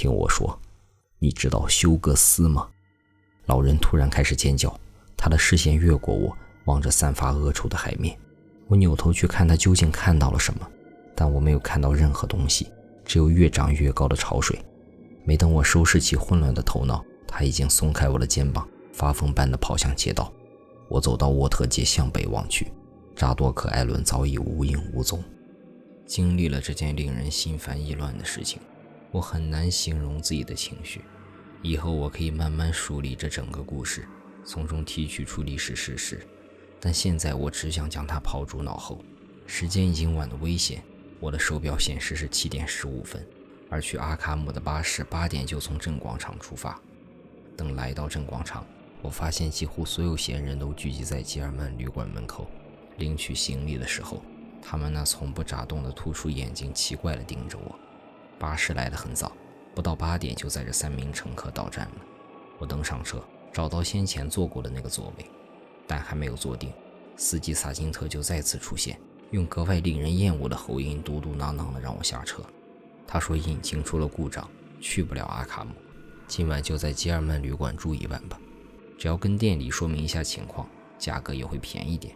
听我说，你知道休格斯吗？老人突然开始尖叫，他的视线越过我，望着散发恶臭的海面。我扭头去看他究竟看到了什么，但我没有看到任何东西，只有越长越高的潮水。没等我收拾起混乱的头脑，他已经松开我的肩膀，发疯般地跑向街道。我走到沃特街向北望去，扎多克·艾伦早已无影无踪。经历了这件令人心烦意乱的事情，我很难形容自己的情绪。以后我可以慢慢梳理这整个故事，从中提取出历史事实，但现在我只想将它抛诸脑后。时间已经晚得危险，我的手表显示是7点15分，而去阿卡姆的巴士8点就从镇广场出发。等来到镇广场，我发现几乎所有闲人都聚集在吉尔曼旅馆门口。领取行李的时候，他们那从不眨动的突出眼睛奇怪地盯着我。巴士来得很早，不到8点就载着3名乘客到站了。我登上车，找到先前坐过的那个座位，但还没有坐定，司机萨金特就再次出现，用格外令人厌恶的喉音嘟嘟囔囔地让我下车。他说引擎出了故障，去不了阿卡姆，今晚就在吉尔曼旅馆住一晚吧，只要跟店里说明一下情况，价格也会便宜点。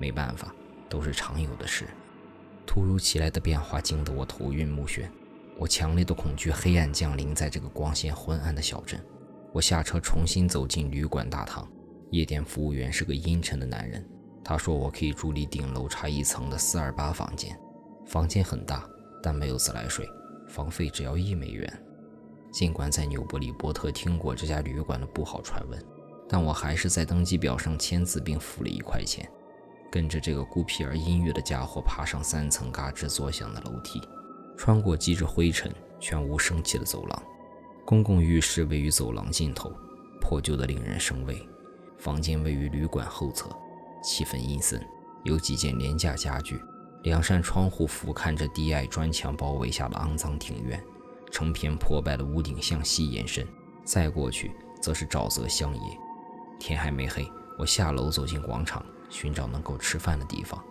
没办法，都是常有的事。突如其来的变化惊得我头晕目眩，我强烈的恐惧黑暗降临在这个光线昏暗的小镇。我下车重新走进旅馆大堂，夜店服务员是个阴沉的男人，他说我可以住离顶楼差1层的428房间。房间很大，但没有自来水，房费只要1美元。尽管在纽伯里波特听过这家旅馆的不好传闻，但我还是在登记表上签字并付了1块钱，跟着这个孤僻而阴郁的家伙爬上3层嘎吱作响的楼梯，穿过积着灰尘全无生气的走廊。公共浴室位于走廊尽头，破旧的令人生畏。房间位于旅馆后侧，气氛阴森，有几件廉价家具，2扇窗户俯瞰着低矮砖墙包围下的肮脏庭院，成片破败的屋顶向西延伸，再过去则是沼泽乡野。天还没黑，我下楼走进广场，寻找能够吃饭的地方。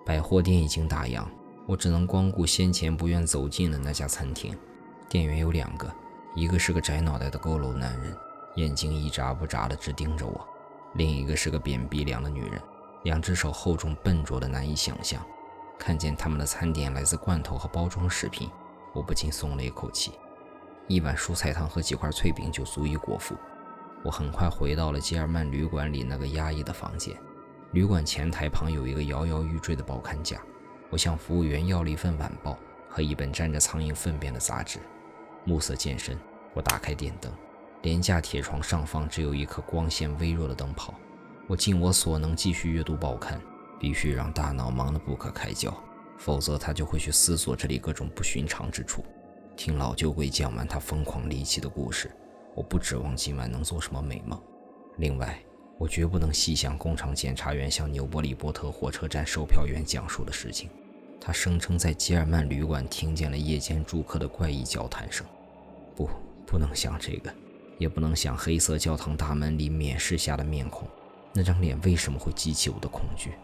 百货店已经打烊，我只能光顾先前不愿走进的那家餐厅。店员有2个，一个是个窄脑袋的佝偻男人，眼睛一眨不眨地直盯着我，另一个是个扁鼻梁的女人，2只手厚重笨拙的难以想象。看见他们的餐点来自罐头和包装食品，我不禁松了一口气。1碗蔬菜汤和几块脆饼就足以果腹。我很快回到了吉尔曼旅馆里那个压抑的房间。旅馆前台旁有一个摇摇欲坠的报刊架，我向服务员要了一份晚报和一本沾着苍蝇粪便的杂志。暮色渐深，我打开电灯，廉价铁床上方只有一颗光线微弱的灯泡。我尽我所能继续阅读报刊，必须让大脑忙得不可开交，否则他就会去思索这里各种不寻常之处，听老酒鬼讲完他疯狂离奇的故事。我不指望今晚能做什么美梦。另外，我绝不能细想工厂检察员向纽伯里波特火车站售票员讲述的事情。他声称在吉尔曼旅馆听见了夜间住客的怪异交谈声。不能想这个，也不能想黑色教堂大门里蔑视下的面孔，那张脸为什么会激起我的恐惧？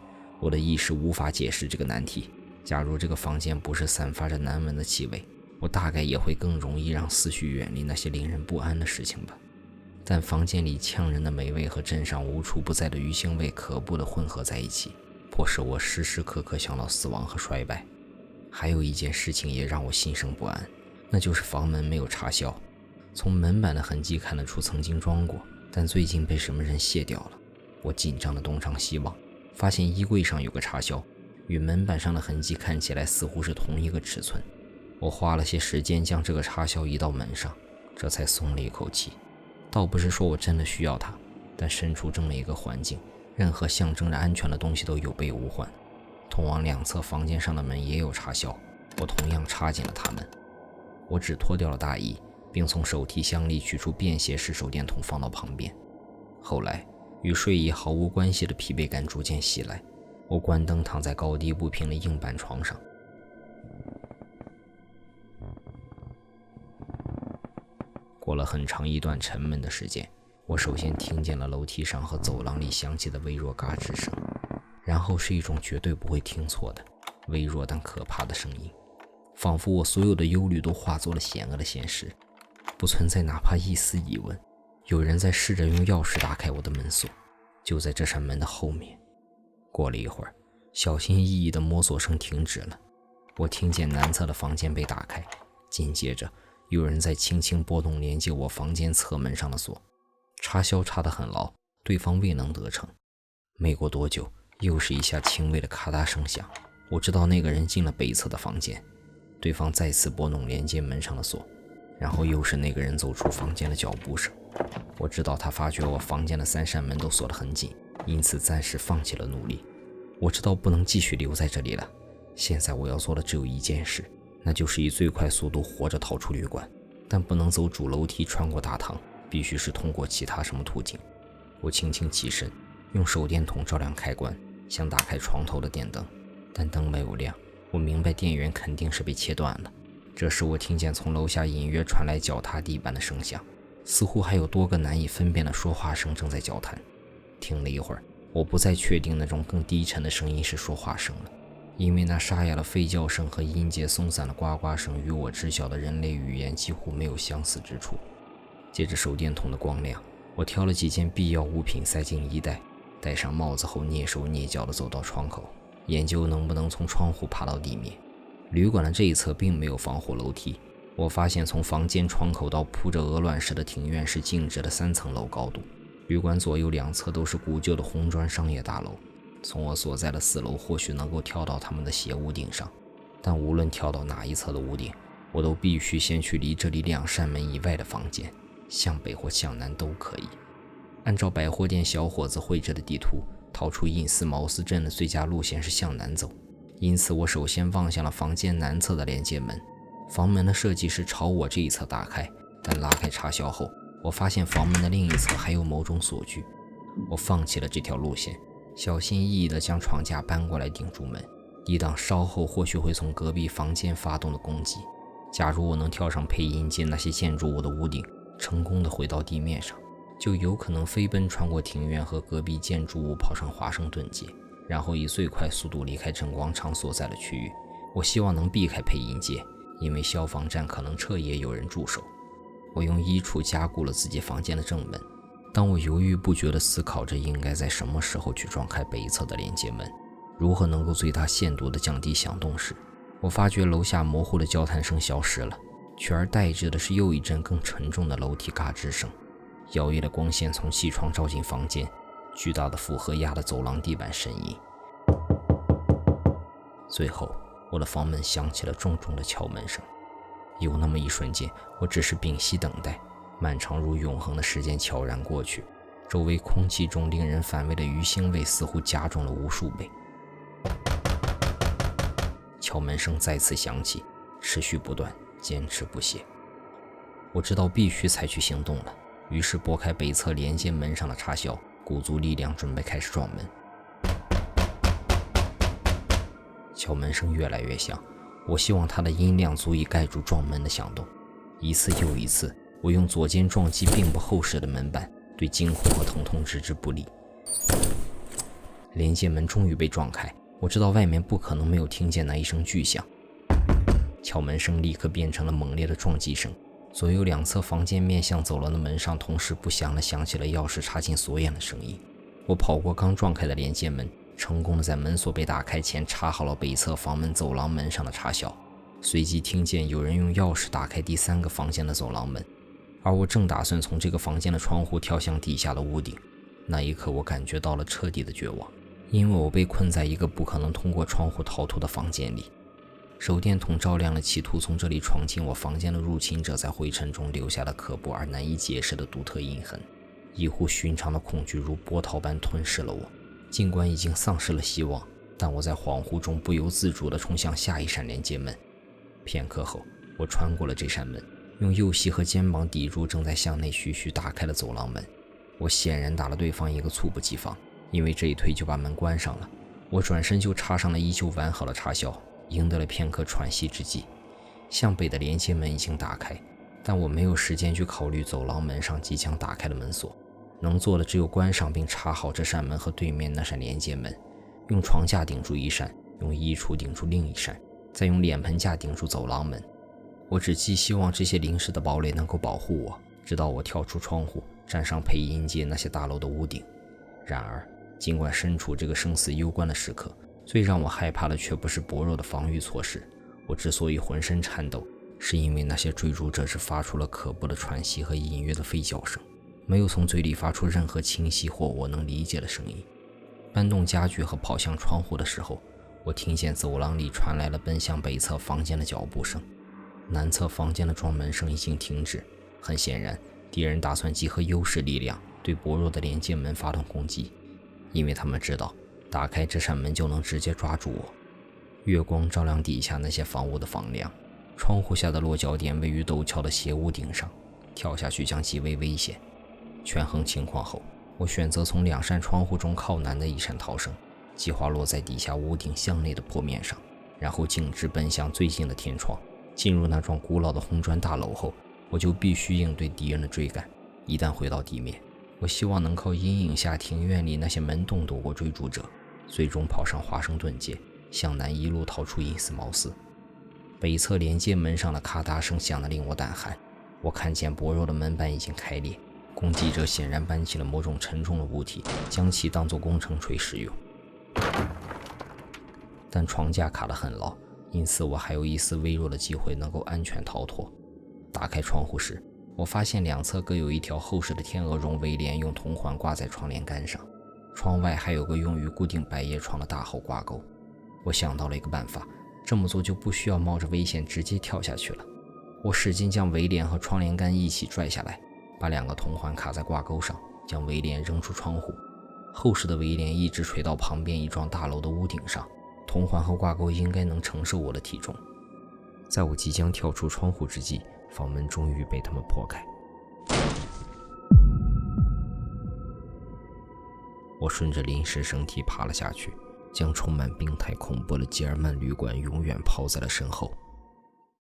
我的意识无法解释这个难题。假如这个房间不是散发着难闻的气味，我大概也会更容易让思绪远离那些令人不安的事情吧。但房间里呛人的霉味和镇上无处不在的鱼腥味可怖地混合在一起，迫使我时时刻刻想到死亡和衰败。还有一件事情也让我心生不安，那就是房门没有插销。从门板的痕迹看得出曾经装过，但最近被什么人卸掉了。我紧张地东张西望，发现衣柜上有个插销，与门板上的痕迹看起来似乎是同一个尺寸。我花了些时间将这个插销移到门上，这才松了一口气。倒不是说我真的需要它，但身处这么一个环境，任何象征着安全的东西都有备无患。通往2侧房间上的门也有插销，我同样插进了它们。我只脱掉了大衣，并从手提箱里取出便携式手电筒放到旁边。后来，与睡意毫无关系的疲惫感逐渐袭来，我关灯躺在高低不平的硬板床上。过了很长一段沉闷的时间，我首先听见了楼梯上和走廊里响起的微弱嘎吱声，然后是一种绝对不会听错的微弱但可怕的声音，仿佛我所有的忧虑都化作了险恶的现实。不存在哪怕一丝疑问，有人在试着用钥匙打开我的门锁，就在这扇门的后面。过了一会儿，小心翼翼的摸索声停止了，我听见南侧的房间被打开，紧接着有人在轻轻拨动连接我房间侧门上的锁，插销插得很牢，对方未能得逞。没过多久，又是一下轻微的咔嗒声响，我知道那个人进了北侧的房间。对方再次拨弄连接门上的锁，然后又是那个人走出房间的脚步声。我知道他发觉我房间的3扇门都锁得很紧，因此暂时放弃了努力。我知道不能继续留在这里了，现在我要做的只有一件事，那就是以最快速度活着逃出旅馆，但不能走主楼梯穿过大堂，必须是通过其他什么途径。我轻轻起身，用手电筒照亮开关，想打开床头的电灯，但灯没有亮。我明白电源肯定是被切断了。这时我听见从楼下隐约传来脚踏地板的声响，似乎还有多个难以分辨的说话声正在交谈。听了一会儿，我不再确定那种更低沉的声音是说话声了，因为那沙哑的吠叫声和音节松散的呱呱声与我知晓的人类语言几乎没有相似之处。借着手电筒的光亮，我挑了几件必要物品塞进衣袋，戴上帽子后蹑手蹑脚地走到窗口，研究能不能从窗户爬到地面。旅馆的这一侧并没有防火楼梯，我发现从房间窗口到铺着鹅卵石的庭院是静止的3层楼高度。旅馆左右两侧都是古旧的红砖商业大楼，从我所在的4楼或许能够跳到他们的斜屋顶上，但无论跳到哪一侧的屋顶，我都必须先去离这里2扇门以外的房间，向北或向南都可以。按照百货店小伙子绘制的地图，逃出印斯茅斯镇的最佳路线是向南走，因此我首先望向了房间南侧的连接门。房门的设计是朝我这一侧打开，但拉开插销后，我发现房门的另一侧还有某种锁具。我放弃了这条路线，小心翼翼地将床架搬过来顶住门，抵挡稍后或许会从隔壁房间发动的攻击。假如我能跳上配音间那些建筑物的屋顶，成功地回到地面上，就有可能飞奔穿过庭院和隔壁建筑物跑上华盛顿街，然后以最快速度离开镇广场所在的区域。我希望能避开配音街，因为消防站可能彻夜有人驻守。我用衣橱加固了自己房间的正门。当我犹豫不决地思考着应该在什么时候去撞开北侧的连接门，如何能够最大限度地降低响动时，我发觉楼下模糊的交谈声消失了，取而代之的是又一阵更沉重的楼梯嘎吱声。摇曳的光线从气窗照进房间，巨大的负荷压得走廊地板呻吟。最后，我的房门响起了重重的敲门声。有那么一瞬间，我只是屏息等待，漫长如永恒的时间悄然过去，周围空气中令人反胃的鱼腥味似乎加重了无数倍。敲门声再次响起，持续不断，坚持不懈。我知道必须采取行动了，于是拨开北侧连接门上的插销，鼓足力量准备开始撞门。敲门声越来越响，我希望它的音量足以盖住撞门的响动。一次又一次，我用左肩撞击并不厚实的门板，对惊恐和疼痛置之不理。连接门终于被撞开，我知道外面不可能没有听见那一声巨响。敲门声立刻变成了猛烈的撞击声，左右两侧房间面向走廊的门上同时不响地响起了钥匙插进锁眼的声音。我跑过刚撞开的连接门，成功地在门锁被打开前插好了北侧房门走廊门上的插销，随即听见有人用钥匙打开第3个房间的走廊门，而我正打算从这个房间的窗户跳向底下的屋顶。那一刻我感觉到了彻底的绝望，因为我被困在一个不可能通过窗户逃脱的房间里。手电筒照亮了企图从这里闯进我房间的入侵者在灰尘中留下的可怖而难以解释的独特印痕。异乎寻常的恐惧如波涛般吞噬了我，尽管已经丧失了希望，但我在恍惚中不由自主地冲向下一扇连接门。片刻后，我穿过了这扇门，用右膝和肩膀抵住正在向内徐徐打开的走廊门。我显然打了对方一个猝不及防，因为这一推就把门关上了。我转身就插上了依旧完好的插销，赢得了片刻喘息之际。向北的连接门已经打开，但我没有时间去考虑走廊门上即将打开的门锁，能做的只有关上并插好这扇门和对面那扇连接门，用床架顶住一扇，用衣橱顶住另一扇，再用脸盆架顶住走廊门。我只寄希望这些临时的堡垒能够保护我，直到我跳出窗户，站上配迎接那些大楼的屋顶。然而，尽管身处这个生死攸关的时刻，最让我害怕的却不是薄弱的防御措施。我之所以浑身颤抖，是因为那些追逐者只发出了可怖的喘息和隐约的吠叫声，没有从嘴里发出任何清晰或我能理解的声音。搬动家具和跑向窗户的时候，我听见走廊里传来了奔向北侧房间的脚步声。南侧房间的撞门声已经停止，很显然，敌人打算集合优势力量对薄弱的连接门发动攻击，因为他们知道打开这扇门就能直接抓住我。月光照亮底下那些房屋的房梁，窗户下的落脚点位于陡峭的斜屋顶上，跳下去将极为危险。权衡情况后，我选择从2扇窗户中靠南的一扇逃生，计划落在底下屋顶向内的坡面上，然后径直奔向最近的天窗。进入那幢古老的红砖大楼后，我就必须应对敌人的追赶。一旦回到地面，我希望能靠阴影下庭院里那些门洞躲过追逐者，最终跑上华盛顿街，向南一路逃出因斯茅斯。北侧连接门上的咔嗒声响得令我胆寒。我看见薄弱的门板已经开裂，攻击者显然搬起了某种沉重的物体，将其当作工程锤使用。但床架卡得很牢，因此我还有一丝微弱的机会能够安全逃脱。打开窗户时，我发现两侧各有一条厚实的天鹅绒围帘用铜环挂在窗帘杆上，窗外还有个用于固定百叶窗的大厚挂钩。我想到了一个办法，这么做就不需要冒着危险直接跳下去了。我使劲将围帘和窗帘杆一起拽下来，把2个铜环卡在挂钩上，将围帘扔出窗户。厚实的围帘一直垂到旁边一幢大楼的屋顶上，铜环和挂钩应该能承受我的体重。在我即将跳出窗户之际，房门终于被他们破开。我顺着临时绳梯爬了下去，将充满病态恐怖的吉尔曼旅馆永远抛在了身后。